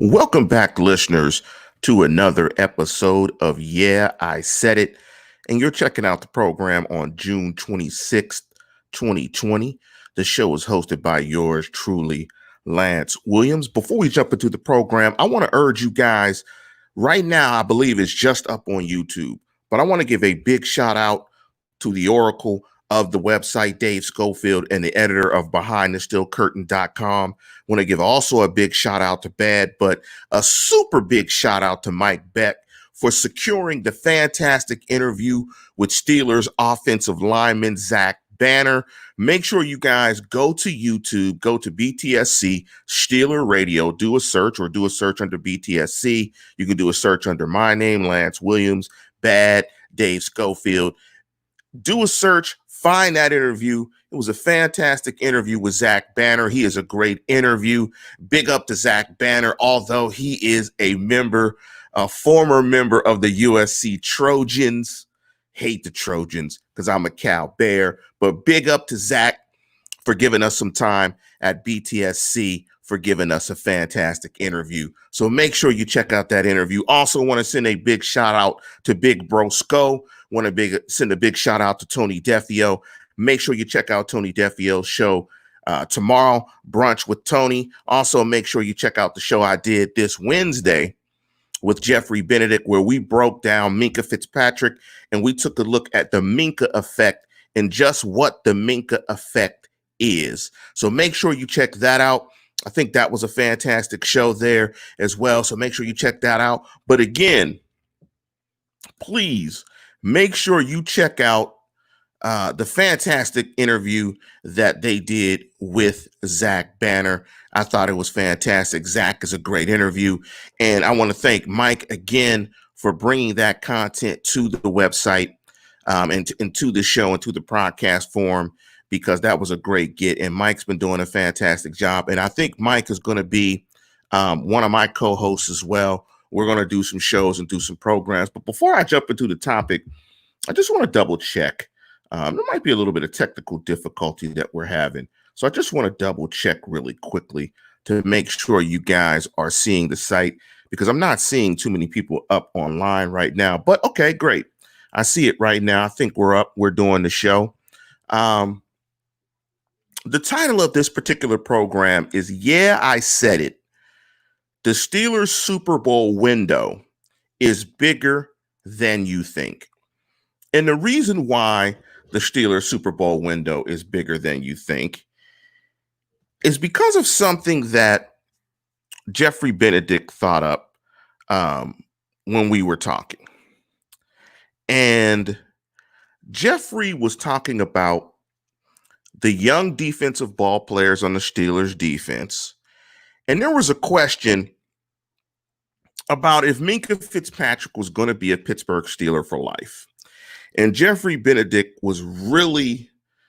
Welcome back, listeners, to another episode of Yeah, I Said It. And you're checking out the program on June 26th, 2020. The show is hosted by yours truly, Lance Williams. Before we jump into the program, I want to urge you guys right now, I believe it's just up on YouTube, but I want to give a big shout out to the Oracle of the website, Dave Schofield, and the editor of BehindTheSteelCurtain.com. Want to give also a big shout out to Bad, but a super big shout out to Mike Beck for securing the fantastic interview with Steelers offensive lineman Zach Banner. Make sure you guys go to YouTube, go to BTSC Steeler Radio, do a search under BTSC. You can do a search under my name, Lance Williams, Bad, Dave Schofield. Do a search, find that interview. It was a fantastic interview with Zach Banner. He is a great interview. Big up to Zach Banner, although he is a former member of the USC Trojans. Hate the Trojans because I'm a Cal Bear, but big up to Zach for giving us some time at BTSC, for giving us a fantastic interview. So make sure you check out that interview. Also want to send a big shout out to Big Bro Sco. Want to send a big shout out to Tony Defio. Make sure you check out Tony Defio's show tomorrow, Brunch with Tony. Also, make sure you check out the show I did this Wednesday with Jeffrey Benedict, where we broke down Minkah Fitzpatrick and we took a look at the Minkah effect and just what the Minkah effect is. So make sure you check that out. I think that was a fantastic show there as well. So make sure you check that out. But again, please make sure you check out the fantastic interview that they did with Zach Banner. I thought it was fantastic. Zach is a great interview. And I want to thank Mike again for bringing that content to the website and to the show and to the podcast form, because that was a great get. And Mike's been doing a fantastic job. And I think Mike is going to be one of my co-hosts as well. We're going to do some shows and do some programs. But before I jump into the topic, I just want to double check. There might be a little bit of technical difficulty that we're having. So I just want to double check really quickly to make sure you guys are seeing the site, because I'm not seeing too many people up online right now. But okay, great. I see it right now. I think we're up. We're doing the show. The title of this particular program is Yeah, I Said It. The Steelers Super Bowl window is bigger than you think. And the reason why the Steelers Super Bowl window is bigger than you think is because of something that Jeffrey Benedict thought up when we were talking. And Jeffrey was talking about the young defensive ball players on the Steelers defense. And there was a question about if Minkah Fitzpatrick was going to be a Pittsburgh Steeler for life. And Jeffrey Benedict was really,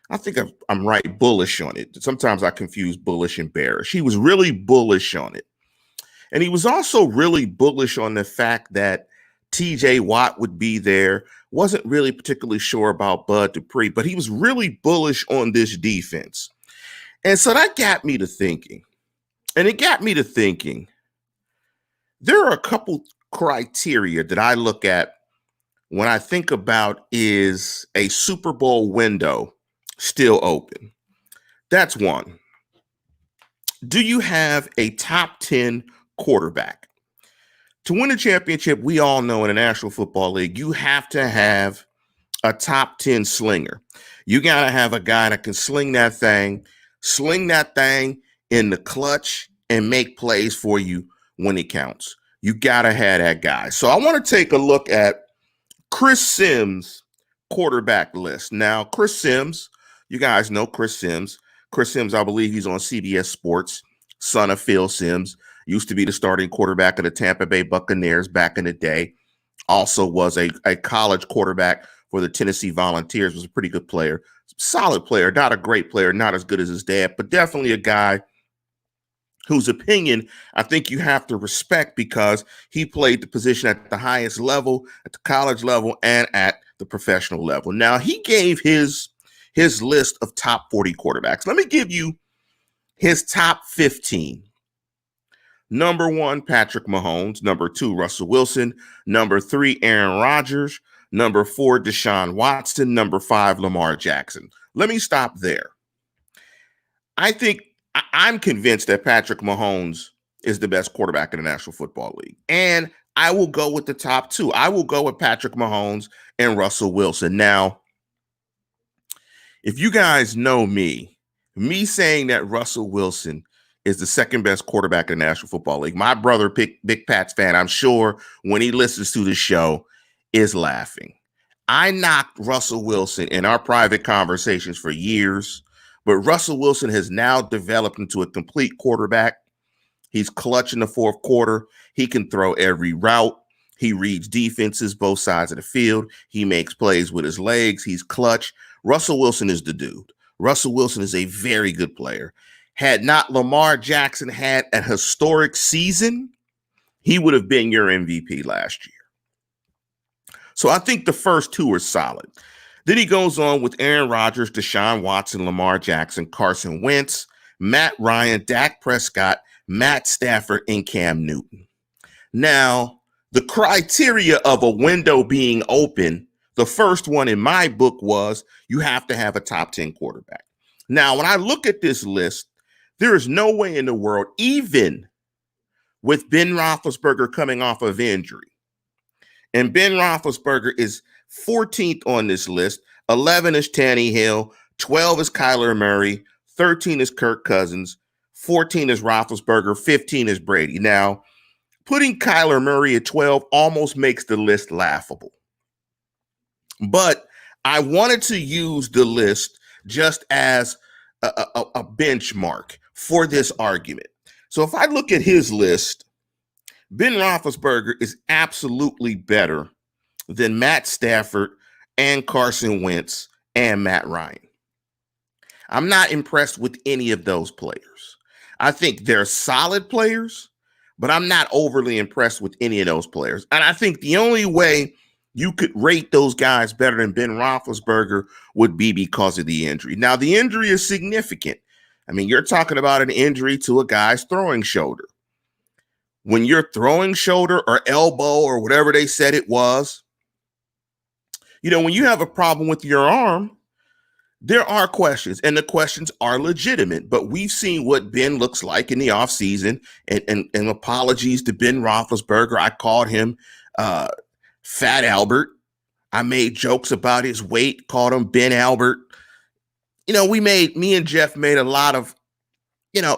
I think I'm right, bullish on it. Sometimes I confuse bullish and bearish. He was really bullish on it. And he was also really bullish on the fact that TJ Watt would be there. Wasn't really particularly sure about Bud Dupree, but he was really bullish on this defense. And so that got me to thinking. And it got me to thinking, there are a couple criteria that I look at when I think about, is a Super Bowl window still open? That's one. Do you have a top 10 quarterback? To win a championship, we all know in the National Football League, you have to have a top 10 slinger. You got to have a guy that can sling that thing in the clutch and make plays for you when it counts. You got to have that guy. So I want to take a look at Chris Sims' quarterback list. Now, Chris Sims, you guys know Chris Sims. Chris Sims, I believe he's on CBS Sports, son of Phil Sims. Used to be the starting quarterback of the Tampa Bay Buccaneers back in the day. Also was a college quarterback for the Tennessee Volunteers. Was a pretty good player. Solid player, not a great player, not as good as his dad, but definitely a guy whose opinion I think you have to respect, because he played the position at the highest level, at the college level, and at the professional level. Now, he gave his list of top 40 quarterbacks. Let me give you his top 15. Number 1, Patrick Mahomes. Number 2, Russell Wilson. Number 3, Aaron Rodgers. Number 4, Deshaun Watson. Number 5, Lamar Jackson. Let me stop there. I'm convinced that Patrick Mahomes is the best quarterback in the National Football League. And I will go with the top 2. I will go with Patrick Mahomes and Russell Wilson. Now, if you guys know me saying that Russell Wilson is the second best quarterback in the National Football League, my brother, Big Pats fan, I'm sure when he listens to the show, is laughing. I knocked Russell Wilson in our private conversations for years, but Russell Wilson has now developed into a complete quarterback. He's clutch in the fourth quarter. He can throw every route. He reads defenses both sides of the field. He makes plays with his legs. He's clutch. Russell Wilson is the dude. Russell Wilson is a very good player. Had not Lamar Jackson had a historic season, he would have been your MVP last year. So I think the first 2 are solid. Then he goes on with Aaron Rodgers, Deshaun Watson, Lamar Jackson, Carson Wentz, Matt Ryan, Dak Prescott, Matt Stafford, and Cam Newton. Now, the criteria of a window being open, the first one in my book was you have to have a top 10 quarterback. Now, when I look at this list, there is no way in the world, even with Ben Roethlisberger coming off of injury, and Ben Roethlisberger is 14th on this list. 11 is Tannehill, 12 is Kyler Murray, 13 is Kirk Cousins, 14 is Roethlisberger, 15 is Brady. Now, putting Kyler Murray at 12 almost makes the list laughable. But I wanted to use the list just as a benchmark for this argument. So if I look at his list, Ben Roethlisberger is absolutely better than Matt Stafford and Carson Wentz and Matt Ryan. I'm not impressed with any of those players. I think they're solid players, but I'm not overly impressed with any of those players. And I think the only way you could rate those guys better than Ben Roethlisberger would be because of the injury. Now, the injury is significant. I mean, you're talking about an injury to a guy's throwing shoulder. When your throwing shoulder or elbow or whatever they said it was, when you have a problem with your arm, there are questions, and the questions are legitimate. But we've seen what Ben looks like in the offseason, and apologies to Ben Roethlisberger. I called him Fat Albert. I made jokes about his weight, called him Ben Albert. Me and Jeff made a lot of,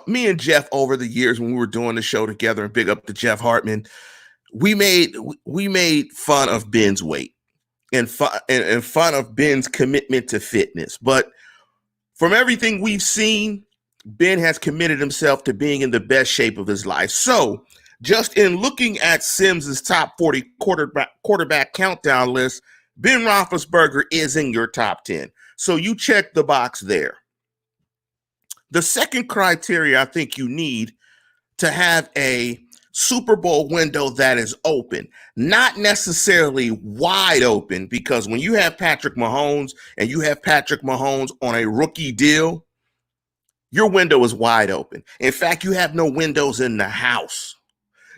me and Jeff over the years when we were doing the show together, and big up to Jeff Hartman, we made fun of Ben's weight and fun of Ben's commitment to fitness. But from everything we've seen, Ben has committed himself to being in the best shape of his life. So just in looking at Sims's top 40 quarterback countdown list, Ben Roethlisberger is in your top 10. So you check the box there. The second criteria I think you need to have a Super Bowl window that is open, not necessarily wide open, because when you have Patrick Mahomes and you have Patrick Mahomes on a rookie deal, your window is wide open. In fact, you have no windows in the house.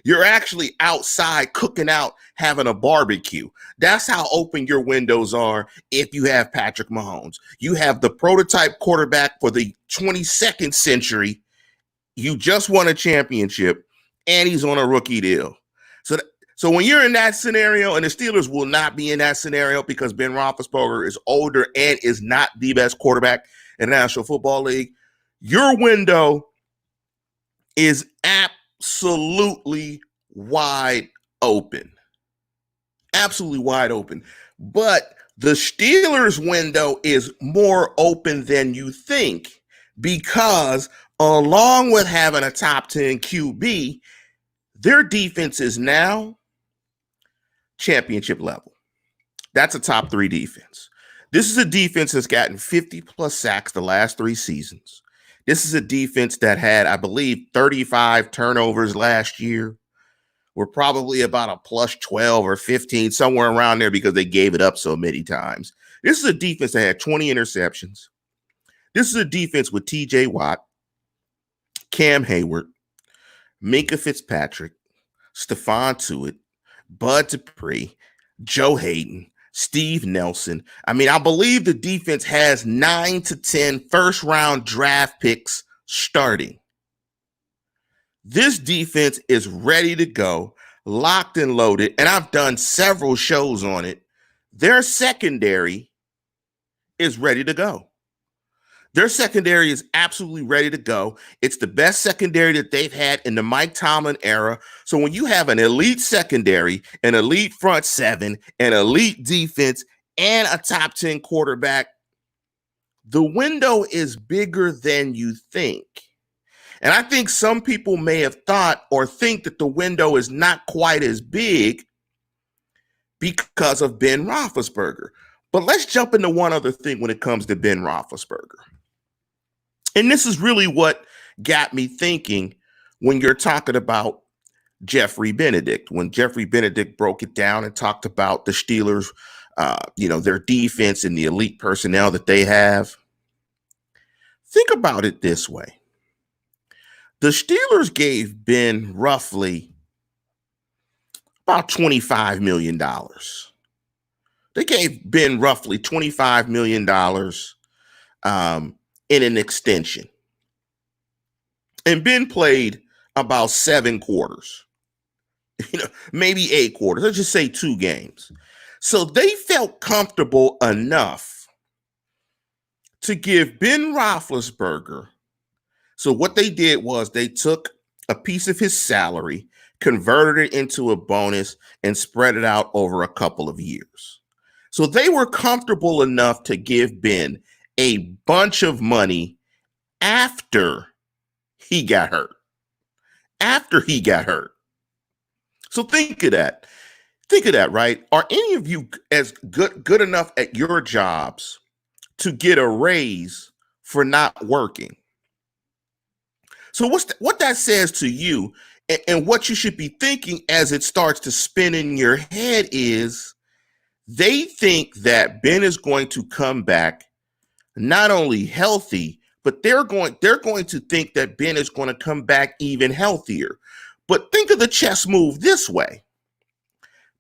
You're actually outside cooking out, having a barbecue. That's how open your windows are if you have Patrick Mahomes. You have the prototype quarterback for the 22nd century. You just won a championship, and he's on a rookie deal. So when you're in that scenario, and the Steelers will not be in that scenario because Ben Roethlisberger is older and is not the best quarterback in the National Football League, your window is absolutely wide open. Absolutely wide open. But the Steelers' window is more open than you think, because along with having a top 10 QB, their defense is now championship level. That's a top 3 defense. This is a defense that's gotten 50 plus sacks the last 3 seasons. This is a defense that had, I believe, 35 turnovers last year. We're probably about a plus 12 or 15, somewhere around there, because they gave it up so many times. This is a defense that had 20 interceptions. This is a defense with TJ Watt, Cam Hayward, Minka Fitzpatrick, Stephon Tuitt, Bud Dupree, Joe Hayden, Steve Nelson. I mean, I believe the defense has 9 to 10 first-round draft picks starting. This defense is ready to go, locked and loaded, and I've done several shows on it. Their secondary is ready to go. Their secondary is absolutely ready to go. It's the best secondary that they've had in the Mike Tomlin era. So when you have an elite secondary, an elite front seven, an elite defense, and a top 10 quarterback, the window is bigger than you think. And I think some people may have thought or think that the window is not quite as big because of Ben Roethlisberger. But let's jump into one other thing when it comes to Ben Roethlisberger. And this is really what got me thinking when you're talking about Jeffrey Benedict. When Jeffrey Benedict broke it down and talked about the Steelers, their defense and the elite personnel that they have. Think about it this way. The Steelers gave Ben roughly about $25 million. They gave Ben roughly $25 million in an extension. And Ben played about 7 quarters, maybe 8 quarters. Let's just say 2 games. So they felt comfortable enough to give Ben Roethlisberger. So what they did was they took a piece of his salary, converted it into a bonus, and spread it out over a couple of years. So they were comfortable enough to give Ben a bunch of money after he got hurt. So think of that. Right? Are any of you as good enough at your jobs to get a raise for not working? So what that says to you and what you should be thinking as it starts to spin in your head is they think that Ben is going to come back not only healthy, but they're going to think that Ben is going to come back even healthier. But think of the chess move this way.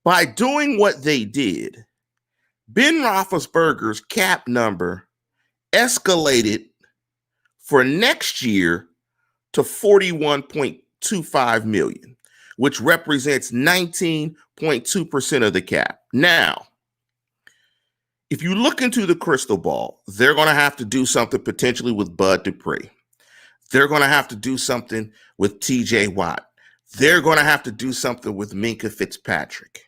By doing what they did, Ben Roethlisberger's cap number escalated for next year to $41.25 million, which represents 19.2% of the cap. Now, if you look into the crystal ball, they're going to have to do something potentially with Bud Dupree. They're going to have to do something with TJ Watt. They're going to have to do something with Minka Fitzpatrick.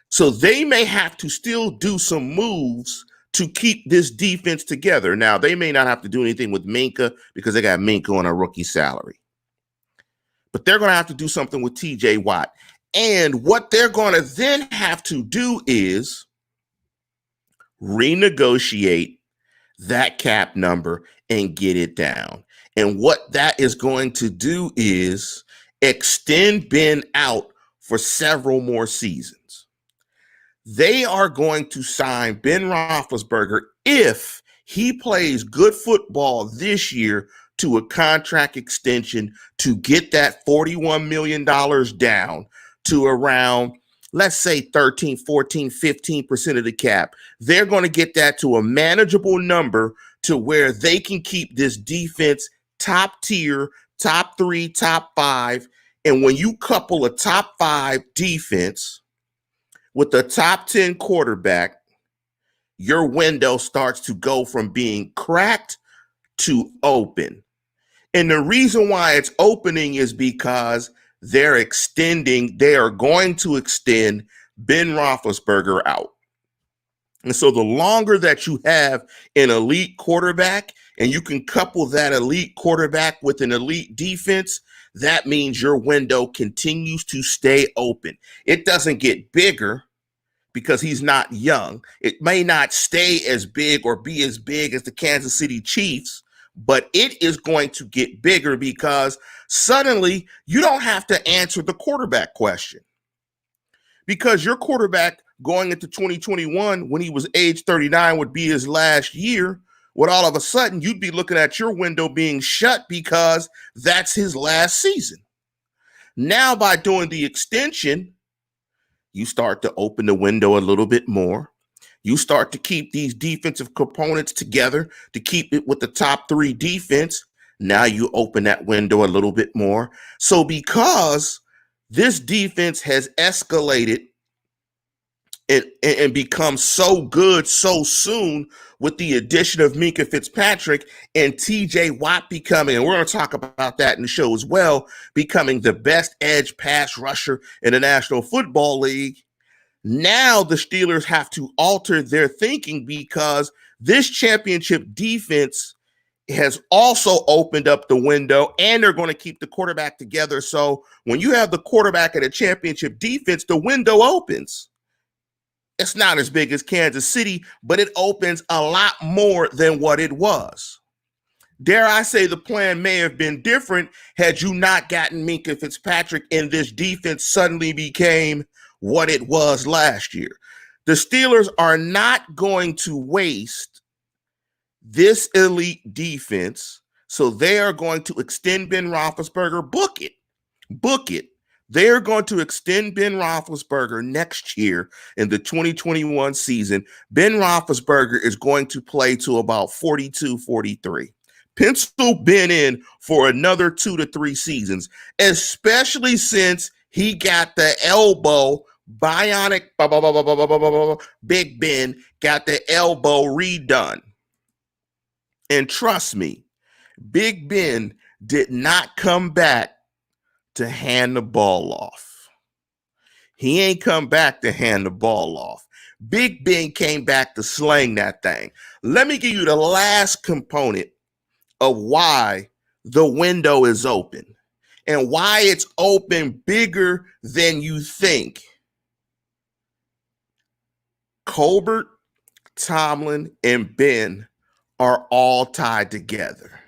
So they may have to still do some moves to keep this defense together. Now, they may not have to do anything with Minka because they got Minka on a rookie salary. But they're going to have to do something with TJ Watt. And what they're going to then have to do is renegotiate that cap number and get it down. And what that is going to do is extend Ben out for several more seasons. They are going to sign Ben Roethlisberger if he plays good football this year to a contract extension to get that $41 million down to around, let's say 13, 14, 15% of the cap. They're going to get that to a manageable number to where they can keep this defense top tier, top 3, top 5. And when you couple a top 5 defense with a top 10 quarterback, your window starts to go from being cracked to open. And the reason why it's opening is because they are going to extend Ben Roethlisberger out. And so the longer that you have an elite quarterback and you can couple that elite quarterback with an elite defense, that means your window continues to stay open. It doesn't get bigger because he's not young. It may not stay as big or be as big as the Kansas City Chiefs, but it is going to get bigger because suddenly you don't have to answer the quarterback question. Because your quarterback going into 2021, when he was age 39, would be his last year. Well, all of a sudden, you'd be looking at your window being shut because that's his last season. Now, by doing the extension, you start to open the window a little bit more. You start to keep these defensive components together to keep it with the top three defense. Now you open that window a little bit more. So because this defense has escalated and become so good so soon with the addition of Minka Fitzpatrick and TJ Watt becoming, and we're going to talk about that in the show as well, becoming the best edge pass rusher in the National Football League. Now the Steelers have to alter their thinking because this championship defense has also opened up the window, and they're going to keep the quarterback together. So when you have the quarterback at a championship defense, the window opens. It's not as big as Kansas City, but it opens a lot more than what it was. Dare I say the plan may have been different had you not gotten Minka Fitzpatrick and this defense suddenly became what it was last year. The Steelers are not going to waste this elite defense, so they are going to extend Ben Roethlisberger. Book it. Book it. They're going to extend Ben Roethlisberger next year in the 2021 season. Ben Roethlisberger is going to play to about 42, 43. Pencil Ben in for another 2 to 3 seasons, especially since he got the elbow, bionic, Big Ben got the elbow redone. And trust me, Big Ben did not come back to hand the ball off. He ain't come back to hand the ball off. Big Ben came back to sling that thing. Let me give you the last component of why the window is open and why it's open bigger than you think. Colbert, Tomlin, and Ben are all tied together.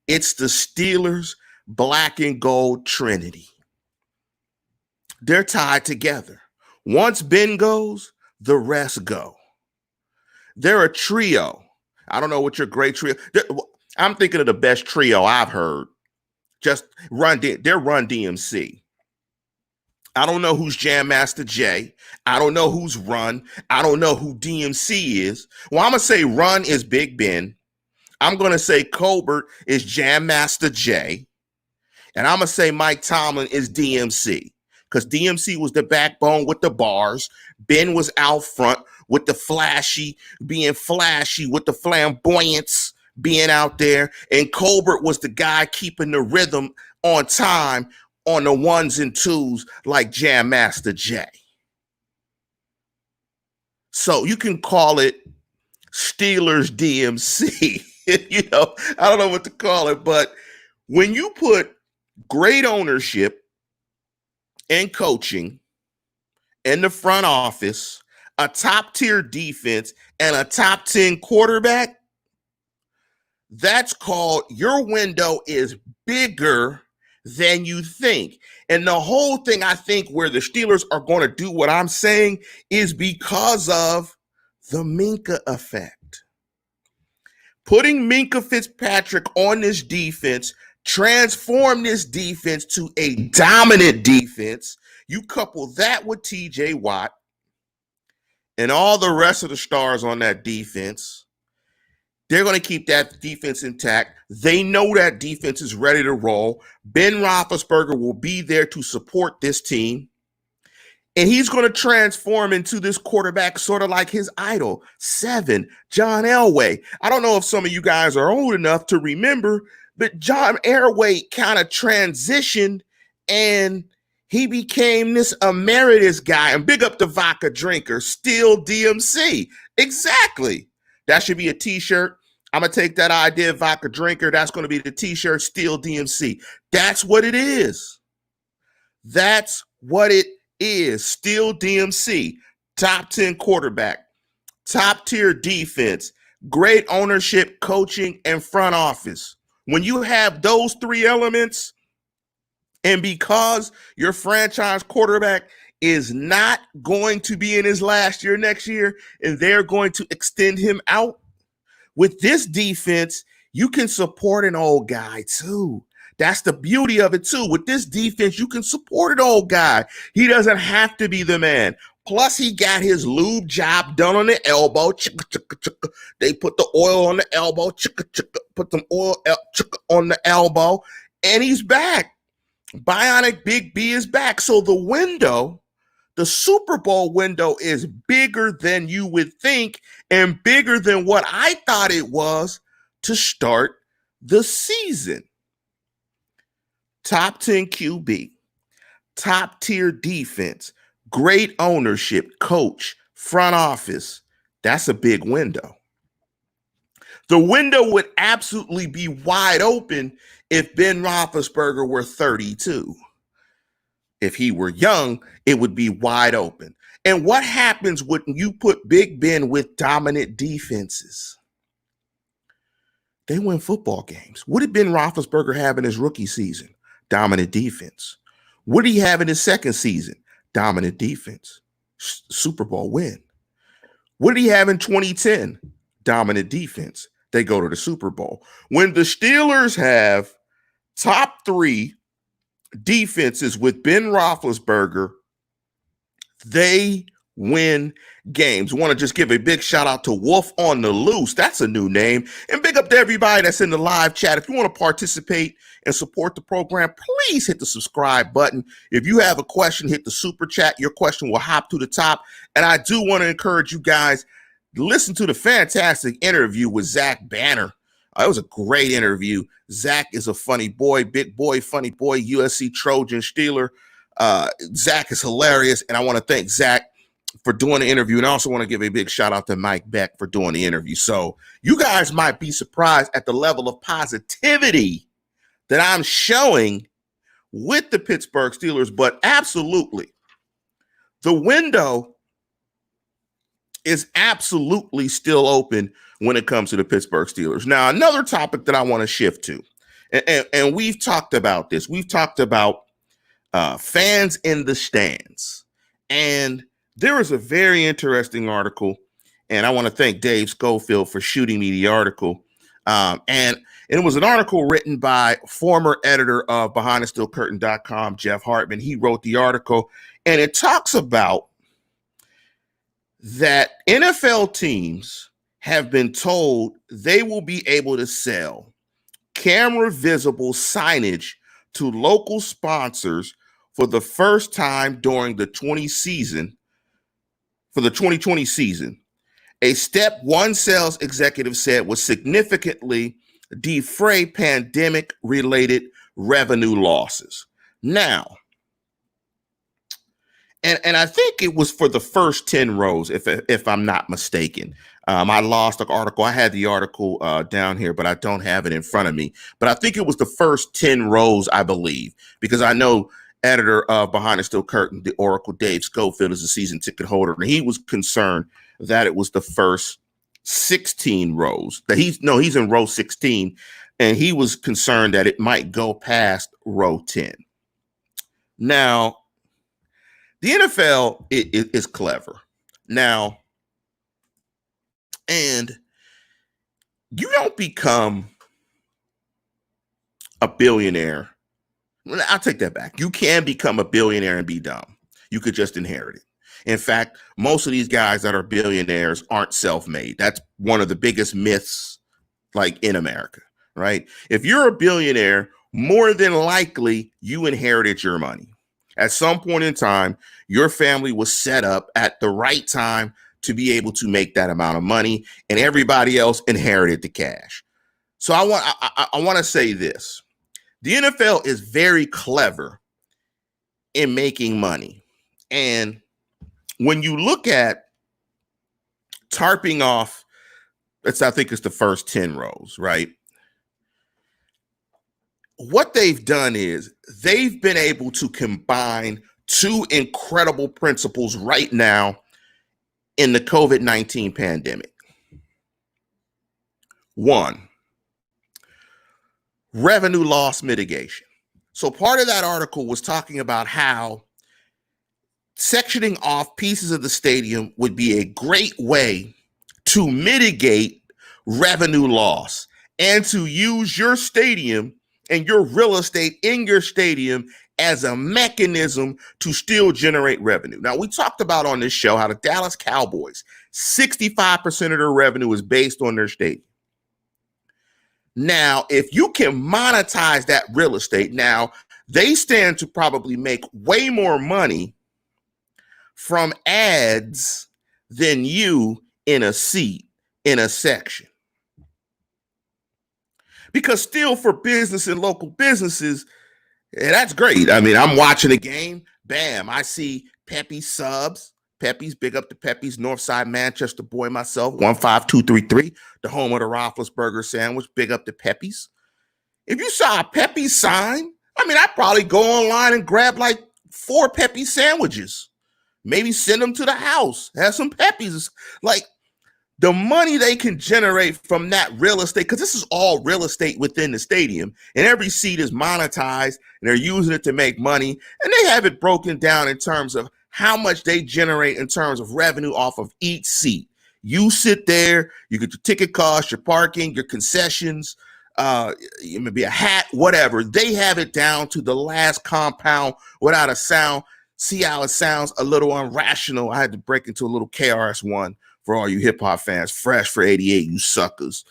It's the Steelers' black and gold Trinity. They're tied together. Once Ben goes, the rest go. They're a trio. I don't know what your great trio. I'm thinking of the best trio I've heard. Just they're Run DMC. I don't know who's Jam Master J. I don't know who's Run. I don't know who DMC is. Well, I'm going to say Run is Big Ben. I'm going to say Colbert is Jam Master J. And I'm going to say Mike Tomlin is DMC. Because DMC was the backbone with the bars. Ben was out front with the being flashy with the flamboyance, being out there. And Colbert was the guy keeping the rhythm on time on the ones and twos like Jam Master J. So you can call it Steelers DMC. I don't know what to call it, but when you put great ownership and coaching in the front office, a top-tier defense, and a top 10 quarterback, that's called your window is bigger than you think. And the whole thing, I think, where the Steelers are going to do what I'm saying is because of the Minka effect. Putting Minka Fitzpatrick on this defense, transform this defense to a dominant defense. You couple that with TJ Watt and all the rest of the stars on that defense. They're going to keep that defense intact. They know that defense is ready to roll. Ben Roethlisberger will be there to support this team. And he's going to transform into this quarterback sort of like his idol, John Elway. I don't know if some of you guys are old enough to remember, but John Elway kind of transitioned and he became this emeritus guy. And big up the vodka drinker, still DMC. Exactly. That should be a t-shirt. I'm going to take that idea, vodka drinker. That's going to be the t-shirt, still DMC. That's what it is. That's what it is. Still DMC. Top 10 quarterback. Top tier defense. Great ownership, coaching, and front office. When you have those three elements, and because your franchise quarterback is not going to be in his last year next year, and they're going to extend him out, with this defense, you can support an old guy too. That's the beauty of it too. With this defense, you can support an old guy. He doesn't have to be the man. Plus, he got his lube job done on the elbow. They put the oil on the elbow. Put some oil on the elbow. And he's back. Bionic Big B is back. So the window, the Super Bowl window, is bigger than you would think and bigger than what I thought it was to start the season. Top 10 QB, top tier defense, great ownership, coach, front office. That's a big window. The window would absolutely be wide open if Ben Roethlisberger were 32. If he were young, it would be wide open. And what happens when you put Big Ben with dominant defenses? They win football games. What did Ben Roethlisberger have in his rookie season? Dominant defense. What did he have in his second season? Dominant defense. Super Bowl win. What did he have in 2010? Dominant defense. They go to the Super Bowl. When the Steelers have top 3 defenses with Ben Roethlisberger, they win games. I want to just give a big shout out to Wolf on the Loose. That's a new name. And big up to everybody that's in the live chat. If you want to participate and support the program, please hit the subscribe button. If you have a question, hit the super chat. Your question will hop to the top. And I do want to encourage you guys, listen to the fantastic interview with Zach Banner. It was a great interview. Zach is a funny boy, big boy, funny boy, USC Trojan Steeler. Zach is hilarious. And I want to thank Zach for doing the interview. And I also want to give a big shout out to Mike Beck for doing the interview. So you guys might be surprised at the level of positivity that I'm showing with the Pittsburgh Steelers, but absolutely, the window is absolutely still open when it comes to the Pittsburgh Steelers. Now, another topic that I want to shift to, and we've talked about this. We've talked about fans in the stands. And there is a very interesting article, and I want to thank Dave Schofield for shooting me the article. And it was an article written by former editor of BehindTheSteelCurtain.com, Jeff Hartman. He wrote the article, and it talks about that NFL teams have been told they will be able to sell camera visible signage to local sponsors for the first time during the 2020 season. A step one sales executive said would significantly defray pandemic-related revenue losses. Now, and I think it was for the first 10 rows, if I'm not mistaken. I lost the article. I had the article down here, but I don't have it in front of me. But I think it was the first 10 rows, I believe, because I know editor of Behind the Steel Curtain, the Oracle, Dave Schofield, is a season ticket holder, and he was concerned that it was the first 16 rows. That he's in row 16, and he was concerned that it might go past row 10. Now, the NFL is clever. Now, and you don't become a billionaire. I'll take that back. You can become a billionaire and be dumb. You could just inherit it. In fact, most of these guys that are billionaires aren't self-made. That's one of the biggest myths, like, in America, right? If you're a billionaire, more than likely you inherited your money. At some point in time, your family was set up at the right time to be able to make that amount of money, and everybody else inherited the cash. So I want to say this. The NFL is very clever in making money. And when you look at tarping off, I think it's the first 10 rows, right? What they've done is they've been able to combine two incredible principles right now in the COVID-19 pandemic. One, revenue loss mitigation. So part of that article was talking about how sectioning off pieces of the stadium would be a great way to mitigate revenue loss and to use your stadium and your real estate in your stadium as a mechanism to still generate revenue. Now, we talked about on this show how the Dallas Cowboys, 65% of their revenue is based on their stadium. Now, if you can monetize that real estate, now they stand to probably make way more money from ads than you in a seat in a section. Because still, for business and local businesses, that's great. I mean, I'm watching a game. Bam, I see Pepe's subs. Pepe's, big up to Pepe's, Northside Manchester boy myself, 15233, the home of the Roethlisberger sandwich. Big up to Pepe's. If you saw a Pepe's sign, I mean, I'd probably go online and grab like 4 Pepe's sandwiches. Maybe send them to the house. Have some Pepe's. Like, the money they can generate from that real estate, because this is all real estate within the stadium, and every seat is monetized, and they're using it to make money, and they have it broken down in terms of how much they generate in terms of revenue off of each seat. You sit there, you get your ticket cost, your parking, your concessions, it may be a hat, whatever. They have it down to the last compound without a sound. See how it sounds a little irrational. I had to break into a little KRS-One for all you hip-hop fans. Fresh for 88, you suckers.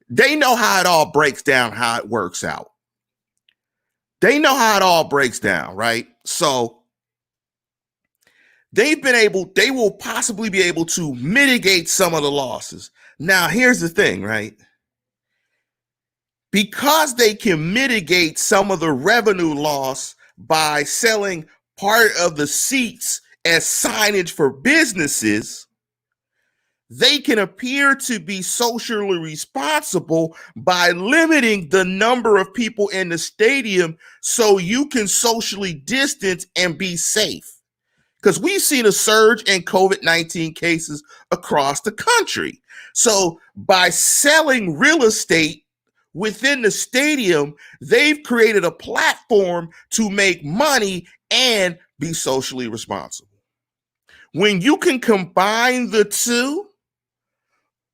They know how it all breaks down, how it works out. They know how it all breaks down, right? So they will possibly be able to mitigate some of the losses. Now, here's the thing, right? Because they can mitigate some of the revenue loss by selling part of the seats as signage for businesses, they can appear to be socially responsible by limiting the number of people in the stadium so you can socially distance and be safe. Because we've seen a surge in COVID-19 cases across the country. So by selling real estate within the stadium, they've created a platform to make money and be socially responsible. When you can combine the two,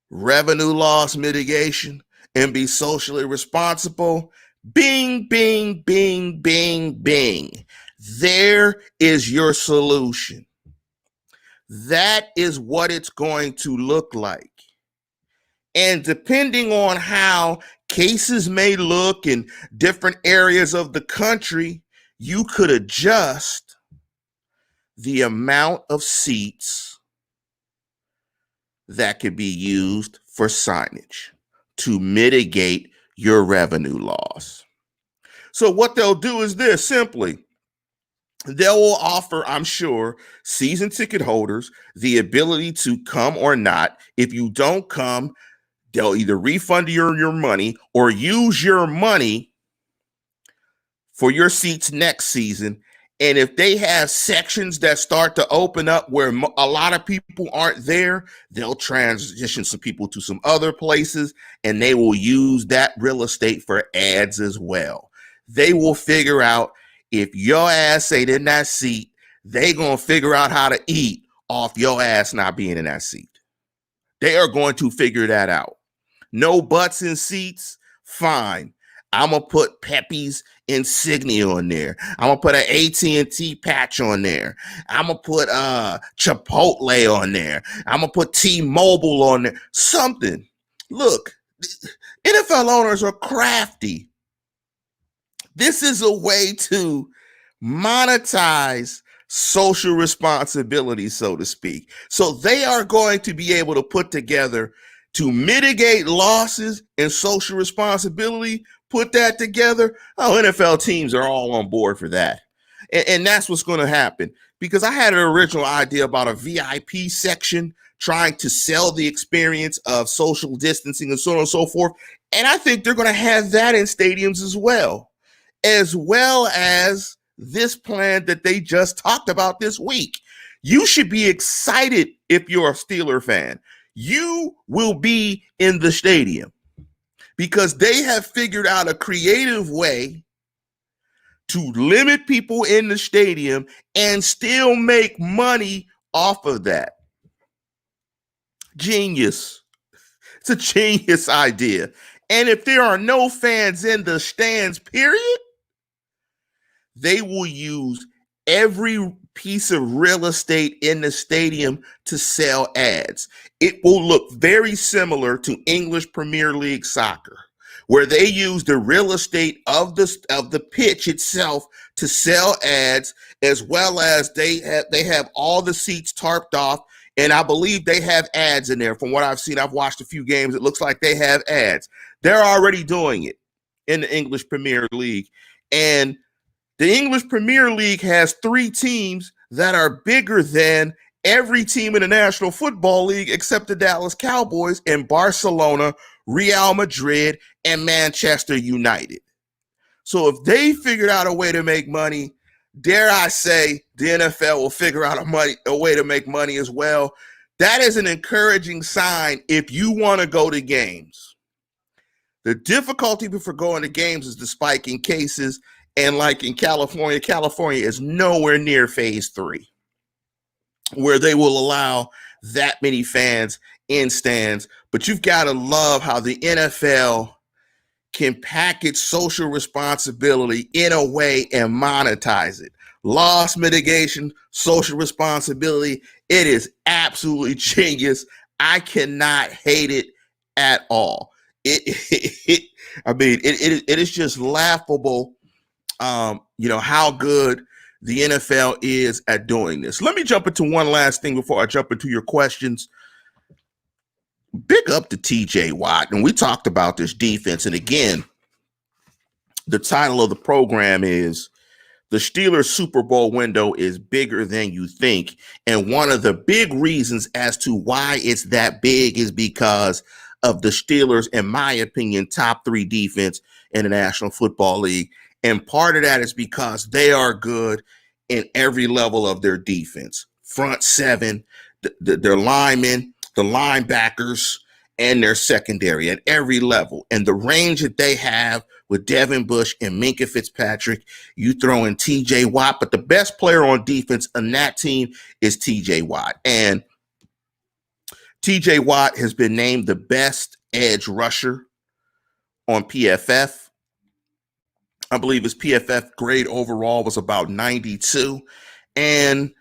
revenue loss mitigation, and be socially responsible, bing, bing, bing, bing, bing. There is your solution. That is what it's going to look like. And depending on how cases may look in different areas of the country, you could adjust the amount of seats that could be used for signage to mitigate your revenue loss. So what they'll do is this: simply, they will offer, I'm sure, season ticket holders the ability to come or not. If you don't come, they'll either refund your money or use your money for your seats next season. And if they have sections that start to open up where a lot of people aren't there, they'll transition some people to some other places, and they will use that real estate for ads as well. They will figure out, if your ass ain't in that seat, they gonna figure out how to eat off your ass not being in that seat. They are going to figure that out. No butts in seats, fine. I'm going to put Pepe's insignia on there. I'm going to put an AT&T patch on there. I'm going to put Chipotle on there. I'm going to put T-Mobile on there. Something. Look, NFL owners are crafty. This is a way to monetize social responsibility, so to speak. So they are going to be able to put together, to mitigate losses and social responsibility, put that together. Oh, NFL teams are all on board for that. And that's what's going to happen. Because I had an original idea about a VIP section trying to sell the experience of social distancing and so on and so forth. And I think they're going to have that in stadiums as well as this plan that they just talked about this week. You should be excited if you're a Steeler fan. You will be in the stadium because they have figured out a creative way to limit people in the stadium and still make money off of that. Genius. It's a genius idea. And if there are no fans in the stands, period, they will use every piece of real estate in the stadium to sell ads. It will look very similar to English Premier League soccer, where they use the real estate of the pitch itself to sell ads, as well as they have all the seats tarped off. And I believe they have ads in there. From what I've seen, I've watched a few games. It looks like they have ads. They're already doing it in the English Premier League. And the English Premier League has 3 teams that are bigger than every team in the National Football League except the Dallas Cowboys and Barcelona, Real Madrid, and Manchester United. So if they figured out a way to make money, dare I say, the NFL will figure out a way to make money as well. That is an encouraging sign if you want to go to games. The difficulty for going to games is the spike in cases. And like in California is nowhere near phase 3, where they will allow that many fans in stands. But you've got to love how the NFL can package social responsibility in a way and monetize it. Loss mitigation, social responsibility. It is absolutely genius. I cannot hate it at all. It is just laughable. How good the NFL is at doing this. Let me jump into one last thing before I jump into your questions. Big up to TJ Watt. And we talked about this defense. And again, the title of the program is The Steelers Super Bowl Window is Bigger Than You Think. And one of the big reasons as to why it's that big is because of the Steelers, in my opinion, top 3 defense in the National Football League. And part of that is because they are good in every level of their defense. Front 7, their linemen, the linebackers, and their secondary at every level. And the range that they have with Devin Bush and Minkah Fitzpatrick, you throw in TJ Watt, but the best player on defense on that team is TJ Watt. And TJ Watt has been named the best edge rusher on PFF. I believe his PFF grade overall was about 92. And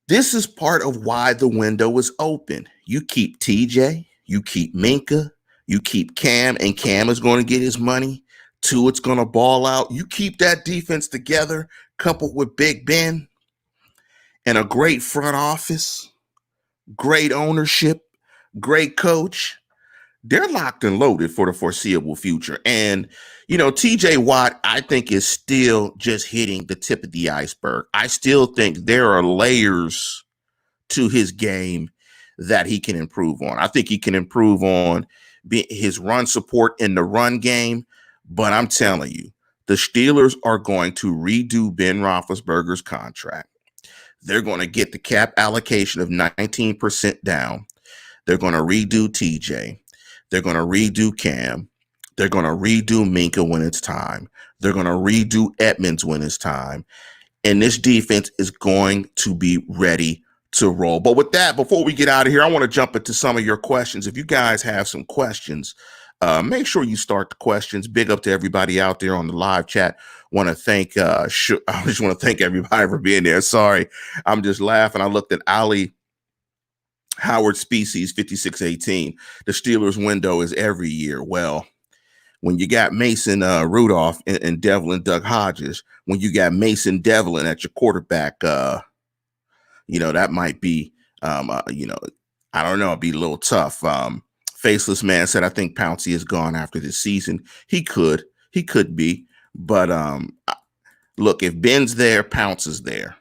this is part of why the window is open. You keep TJ, you keep Minkah, you keep Cam, and Cam is going to get his money. Tuitt's going to ball out. You keep that defense together, coupled with Big Ben and a great front office, great ownership, great coach. They're locked and loaded for the foreseeable future. And, TJ Watt, I think, is still just hitting the tip of the iceberg. I still think there are layers to his game that he can improve on. I think he can improve on his run support in the run game. But I'm telling you, the Steelers are going to redo Ben Roethlisberger's contract. They're going to get the cap allocation of 19% down. They're going to redo TJ. They're going to redo Cam. They're going to redo Minkah when it's time. They're going to redo Edmonds when it's time. And this defense is going to be ready to roll. But with that, before we get out of here, I want to jump into some of your questions. If you guys have some questions, make sure you start the questions. Big up to everybody out there on the live chat. I just want to thank everybody for being there. Sorry, I'm just laughing. I looked at Ali Howard Species 5618. The Steelers window is every year. Well, when you got Mason Rudolph and Devlin Doug Hodges, when you got Mason Devlin at your quarterback, that might be, I don't know, it'd be a little tough. Faceless Man said, I think Pouncey is gone after this season. He could be. But look, if Ben's there, Pounce is there.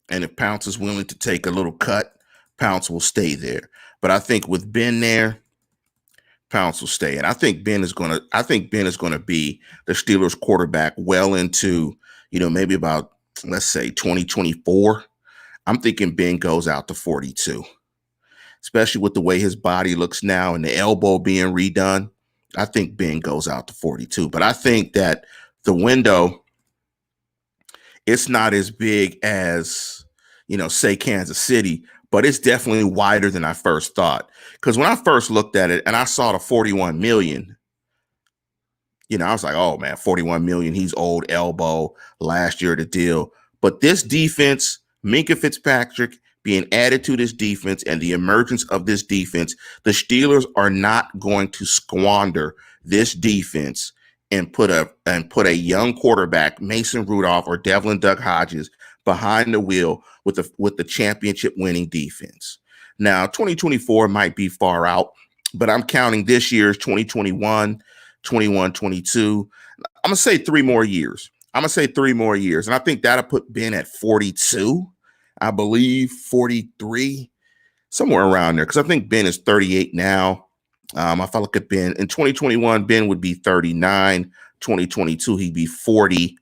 And if Pounce is willing to take a little cut, Pounce will stay there. But I think with Ben there, Pounce will stay. And I think Ben is going to be the Steelers quarterback well into, maybe about, let's say 2024. I'm thinking Ben goes out to 42, especially with the way his body looks now and the elbow being redone. I think Ben goes out to 42. But I think that the window, it's not as big as, say Kansas City, but it's definitely wider than I first thought. Because when I first looked at it and I saw the 41 million, I was like, oh man, 41 million. He's old elbow last year the deal. But this defense, Minka Fitzpatrick being added to this defense and the emergence of this defense, the Steelers are not going to squander this defense and put a young quarterback, Mason Rudolph or Devlin Duck Hodges, behind the wheel with the championship winning defense. Now, 2024 might be far out, but I'm counting this year's 2021, 21, 22. I'm going to say 3 more years. And I think that'll put Ben at 42, I believe 43, somewhere around there. Because I think Ben is 38 now. If I look at Ben, in 2021, Ben would be 39. 2022, he'd be 40.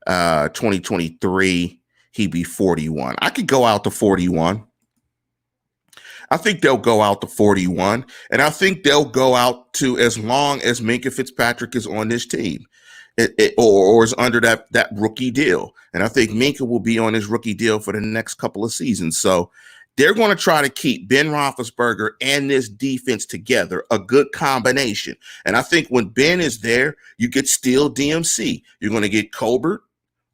2023, he'd be 41. I could go out to 41. I think they'll go out to 41, and I think they'll go out to as long as Minka Fitzpatrick is on this team, or is under that rookie deal. And I think Minka will be on his rookie deal for the next couple of seasons. So they're going to try to keep Ben Roethlisberger and this defense together, a good combination. And I think when Ben is there, you get Steel DMC. You're going to get Colbert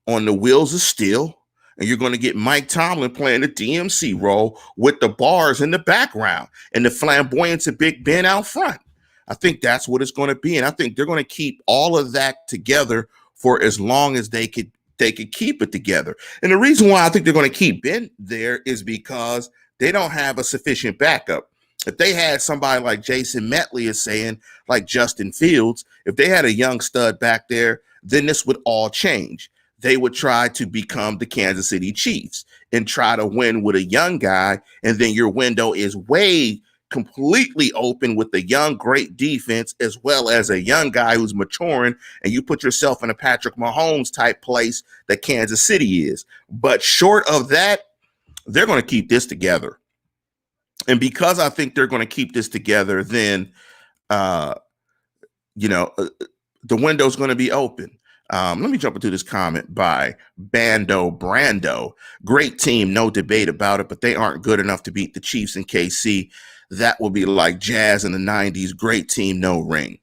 on the wheels of steel. And you're going to get Mike Tomlin playing the DMC role with the bars in the background and the flamboyance of Big Ben out front. I think that's what it's going to be. And I think they're going to keep all of that together for as long as they could keep it together. And the reason why I think they're going to keep Ben there is because they don't have a sufficient backup. If they had somebody like Jason Metley is saying, like Justin Fields, if they had a young stud back there, then this would all change. They would try to become the Kansas City Chiefs and try to win with a young guy. And then your window is completely open with the young, great defense, as well as a young guy who's maturing. And you put yourself in a Patrick Mahomes type place that Kansas City is. But short of that, they're going to keep this together. And because I think they're going to keep this together, then, the window's going to be open. Let me jump into this comment by Bando Brando. Great team, no debate about it, but they aren't good enough to beat the Chiefs in KC. That will be like Jazz in the 90s. Great team, no ring.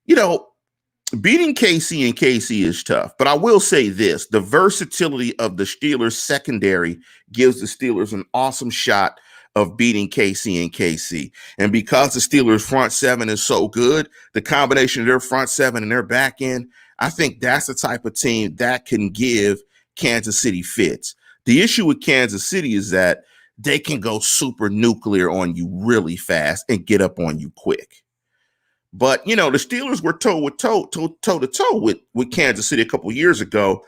Beating KC in KC is tough, but I will say this. The versatility of the Steelers secondary gives the Steelers an awesome shot of beating KC and KC. And because the Steelers front seven is so good, the combination of their front seven and their back end, I think that's the type of team that can give Kansas City fits. The issue with Kansas City is that they can go super nuclear on you really fast and get up on you quick. But, the Steelers were toe to toe with Kansas City a couple years ago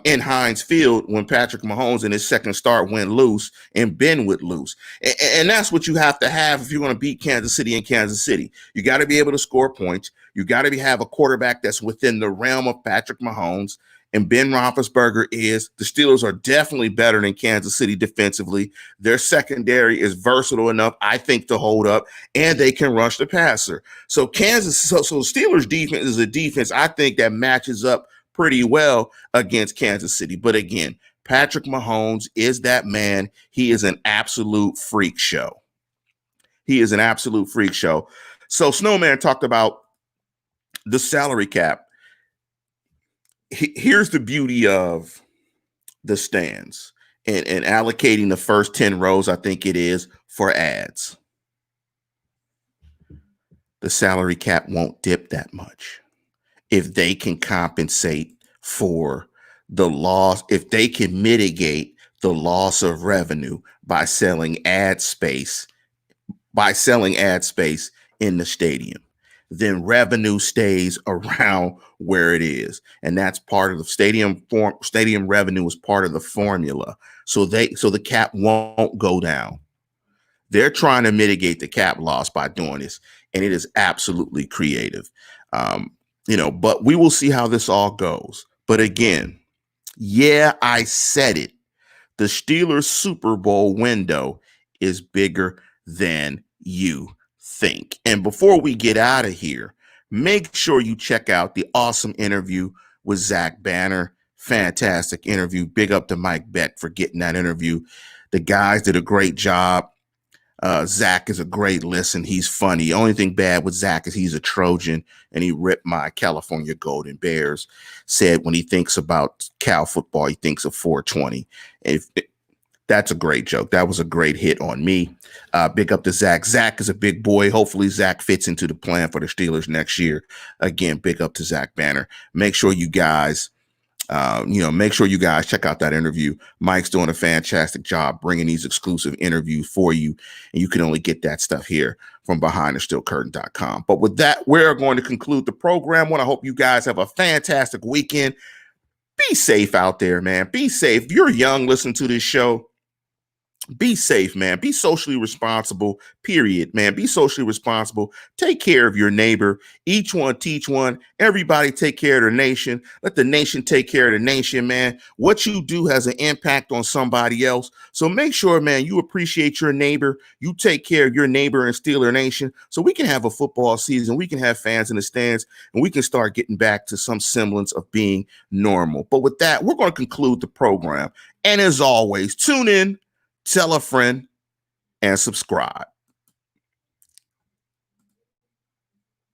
in Heinz Field when Patrick Mahomes in his second start went loose and Ben went loose. And that's what you have to have if you're going to beat Kansas City in Kansas City. You got to be able to score points. You got to have a quarterback that's within the realm of Patrick Mahomes. And Ben Roethlisberger is. The Steelers are definitely better than Kansas City defensively. Their secondary is versatile enough, I think, to hold up, and they can rush the passer. So Steelers defense is a defense I think that matches up pretty well against Kansas City. But again, Patrick Mahomes is that man. He is an absolute freak show. So Snowman talked about the salary cap. Here's the beauty of the stands and allocating the first 10 rows, I think it is, for ads. The salary cap won't dip that much if they can compensate for the loss, if they can mitigate the loss of revenue by selling ad space in the stadium. Then revenue stays around where it is. And that's part of the stadium revenue is part of the formula. So the cap won't go down. They're trying to mitigate the cap loss by doing this. And it is absolutely creative. But we will see how this all goes. But again, I said it. The Steelers Super Bowl window is bigger than you think. And before we get out of here, make sure you check out the awesome interview with Zach Banner. Fantastic interview. Big up to Mike Beck for getting that interview. The guys did a great job. Zach is a great listen. He's funny. Only thing bad with Zach is he's a Trojan and he ripped my California Golden Bears. Said when he thinks about Cal football, he thinks of 420. If That's a great joke. That was a great hit on me. Big up to Zach. Zach is a big boy. Hopefully Zach fits into the plan for the Steelers next year. Again, big up to Zach Banner. Make sure you guys check out that interview. Mike's doing a fantastic job bringing these exclusive interviews for you. And you can only get that stuff here from behindthesteelcurtain.com. But with that, we're going to conclude the program. I hope you guys have a fantastic weekend. Be safe out there, man. Be safe. If you're young, listen to this show. Be safe, man. Be socially responsible, period, man. Be socially responsible. Take care of your neighbor. Each one, teach one. Everybody take care of their nation. Let the nation take care of the nation, man. What you do has an impact on somebody else. So make sure, man, you appreciate your neighbor. You take care of your neighbor and Steeler Nation so we can have a football season. We can have fans in the stands and we can start getting back to some semblance of being normal. But with that, we're going to conclude the program. And as always, tune in, tell a friend, and subscribe.